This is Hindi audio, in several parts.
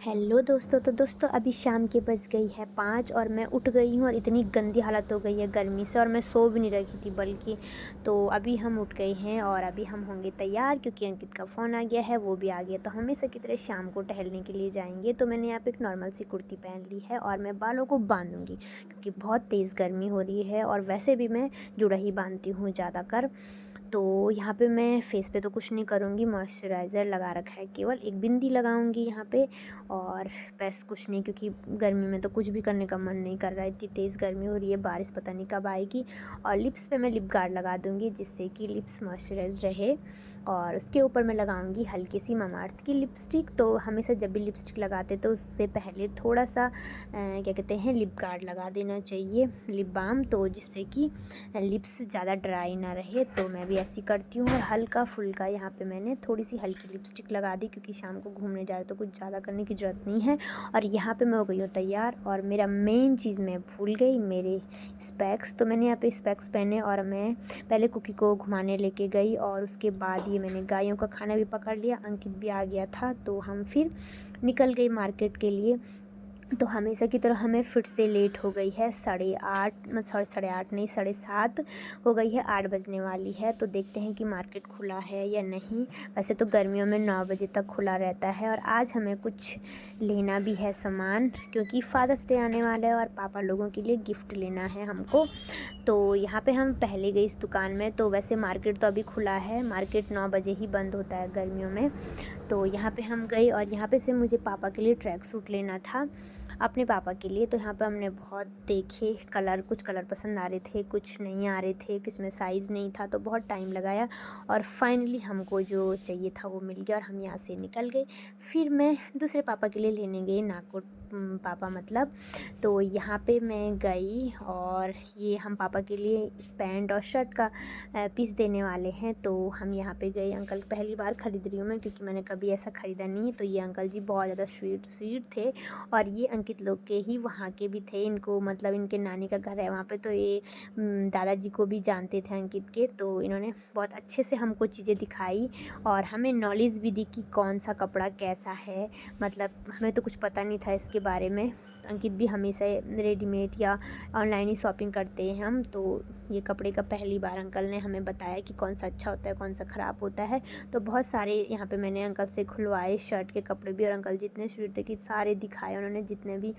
हेलो दोस्तों। तो दोस्तों अभी शाम के बज गई है 5 और मैं उठ गई हूँ और इतनी गंदी हालत हो गई है गर्मी से और मैं सो भी नहीं रही थी बल्कि। तो अभी हम उठ गए हैं और अभी हम होंगे तैयार क्योंकि अंकित का फ़ोन आ गया है, वो भी आ गया। तो हमेशा की तरह शाम को टहलने के लिए जाएंगे। तो मैंने यहाँ पे एक नॉर्मल सी कुर्ती पहन ली है और मैं बालों को बांधूँगी क्योंकि बहुत तेज़ गर्मी हो रही है और वैसे भी मैं जुड़ा ही बांधती हूँ ज़्यादातर। तो यहाँ पे मैं फेस पे तो कुछ नहीं करूँगी, मॉइस्चराइज़र लगा रखा है, केवल एक बिंदी लगाऊँगी यहाँ पे और बस कुछ नहीं क्योंकि गर्मी में तो कुछ भी करने का मन नहीं कर रहा है, इतनी तेज़ गर्मी हो रही है, बारिश पता नहीं कब आएगी। और लिप्स पे मैं लिप गार्ड लगा दूँगी जिससे कि लिप्स मॉइस्चराइज रहे और उसके ऊपर मैं लगाऊँगी हल्की सी ममाअर्थ की लिपस्टिक। तो हमेशा जब भी लिपस्टिक लगाते तो उससे पहले थोड़ा सा क्या कहते हैं लिप गार्ड लगा देना चाहिए, लिप बाम, तो जिससे कि लिप्स ज़्यादा ड्राई ना रहे। तो मैं भी ऐसी करती हूँ और हल्का फुल्का यहाँ पे मैंने थोड़ी सी हल्की लिपस्टिक लगा दी क्योंकि शाम को घूमने जा रहे तो कुछ ज़्यादा करने की ज़रूरत नहीं है। और यहाँ पे मैं हो गई हूँ तैयार और मेरा मेन चीज़ मैं भूल गई, मेरे स्पेक्स। तो मैंने यहाँ पे स्पेक्स पहने और मैं पहले कुकी को घुमाने लेके गई और उसके बाद ये मैंने गायों का खाना भी पकड़ लिया, अंकित भी आ गया था। तो हम फिर निकल गए मार्केट के लिए। तो हमेशा की तरह हमें फिर से लेट हो गई है, 8:30 सॉरी 8:30 नहीं 7:30 हो गई है, 8 बजने वाली है। तो देखते हैं कि मार्केट खुला है या नहीं। वैसे तो गर्मियों में 9 बजे तक खुला रहता है और आज हमें कुछ लेना भी है सामान क्योंकि फादर्स डे आने वाला है और पापा लोगों के लिए गिफ्ट लेना है हमको। तो यहाँ पे हम पहले गए इस दुकान में। तो वैसे मार्केट तो अभी खुला है, मार्केट 9 बजे ही बंद होता है गर्मियों में। तो यहाँ पे हम गए और यहाँ पे से मुझे पापा के लिए ट्रैक सूट लेना था, अपने पापा के लिए। तो यहाँ पे हमने बहुत देखे कलर, कुछ कलर पसंद आ रहे थे, कुछ नहीं आ रहे थे, किसी में साइज़ नहीं था, तो बहुत टाइम लगाया और फाइनली हमको जो चाहिए था वो मिल गया और हम यहाँ से निकल गए। फिर मैं दूसरे पापा के लिए लेने गई, नागपुर पापा मतलब। तो यहाँ पे मैं गई और ये हम पापा के लिए पैंट और शर्ट का पीस देने वाले हैं। तो हम यहाँ पे गए, अंकल पहली बार ख़रीद रही हूँ मैं क्योंकि मैंने कभी ऐसा ख़रीदा नहीं है। तो ये अंकल जी बहुत ज़्यादा स्वीट थे और ये अंकित लोग के ही वहाँ के भी थे, इनको मतलब इनके नानी का घर है वहाँ पे। तो ये दादाजी को भी जानते थे अंकित के। तो इन्होंने बहुत अच्छे से हमको चीज़ें दिखाई और हमें नॉलेज भी दी कि कौन सा कपड़ा कैसा है, मतलब हमें तो कुछ पता नहीं था इसके बारे में। अंकित भी हमेशा रेडीमेड या ऑनलाइन ही शॉपिंग करते हैं हम। तो ये कपड़े का पहली बार अंकल ने हमें बताया कि कौन सा अच्छा होता है, कौन सा ख़राब होता है। तो बहुत सारे यहाँ पे मैंने अंकल से खुलवाए शर्ट के कपड़े भी और अंकल जितने स्वीट थे कि सारे दिखाए उन्होंने जितने भी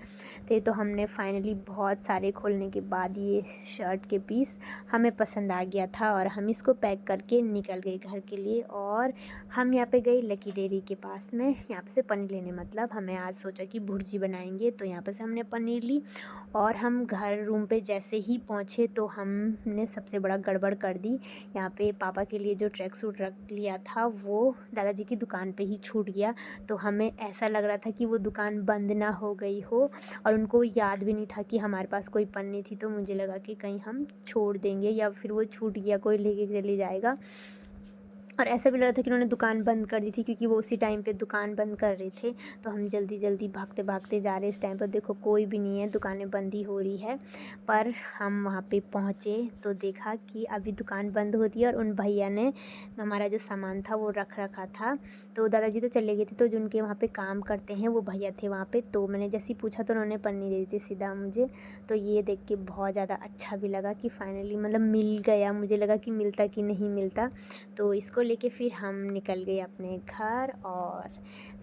थे। तो हमने फाइनली बहुत सारे खोलने के बाद ये शर्ट के पीस हमें पसंद आ गया था और हम इसको पैक करके निकल गए घर के लिए। और हम यहाँ पे गए लकी डेयरी के पास में, यहाँ पे से पनीर लेने, मतलब हमें आज सोचा कि भुर्जी बनाएंगे। तो यहाँ पे से हमने पनीर ली और हम घर रूम पे जैसे ही पहुँचे तो हमने सबसे बड़ा गड़बड़ कर दी। यहाँ पे पापा के लिए जो ट्रैक सूट रख लिया था वो दादाजी की दुकान पे ही छूट गया। तो हमें ऐसा लग रहा था कि वो दुकान बंद ना हो गई हो और उनको याद भी नहीं था कि हमारे पास कोई पन्नी थी। तो मुझे लगा कि कहीं हम छोड़ देंगे या फिर वो छूट गया, कोई लेके चले जाएगा। और ऐसा भी लग रहा था कि उन्होंने दुकान बंद कर दी थी क्योंकि वो उसी टाइम पे दुकान बंद कर रहे थे। तो हम जल्दी जल्दी भागते भागते जा रहे, इस टाइम पर देखो कोई भी नहीं है, दुकानें बंद ही हो रही है। पर हम वहाँ पे पहुँचे तो देखा कि अभी दुकान बंद हो रही है और उन भैया ने हमारा जो सामान था वो रख रखा था। तो दादाजी तो चले गए थे, तो जिनके वहाँ पे काम करते हैं वो भैया थे वहाँ पे। तो मैंने जैसे ही पूछा तो उन्होंने पन्नी दे दी थी सीधा मुझे। तो ये देख के बहुत ज़्यादा अच्छा भी लगा कि फ़ाइनली मतलब मिल गया, मुझे लगा कि मिलता कि नहीं मिलता। तो इसको लेके फिर हम निकल गए अपने घर और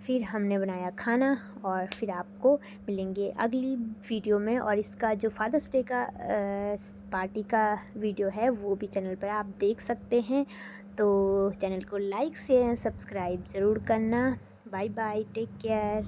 फिर हमने बनाया खाना और फिर आपको मिलेंगे अगली वीडियो में। और इसका जो फादर्स डे का पार्टी का वीडियो है वो भी चैनल पर आप देख सकते हैं। तो चैनल को लाइक शेयर सब्सक्राइब ज़रूर करना। Bye bye, take care.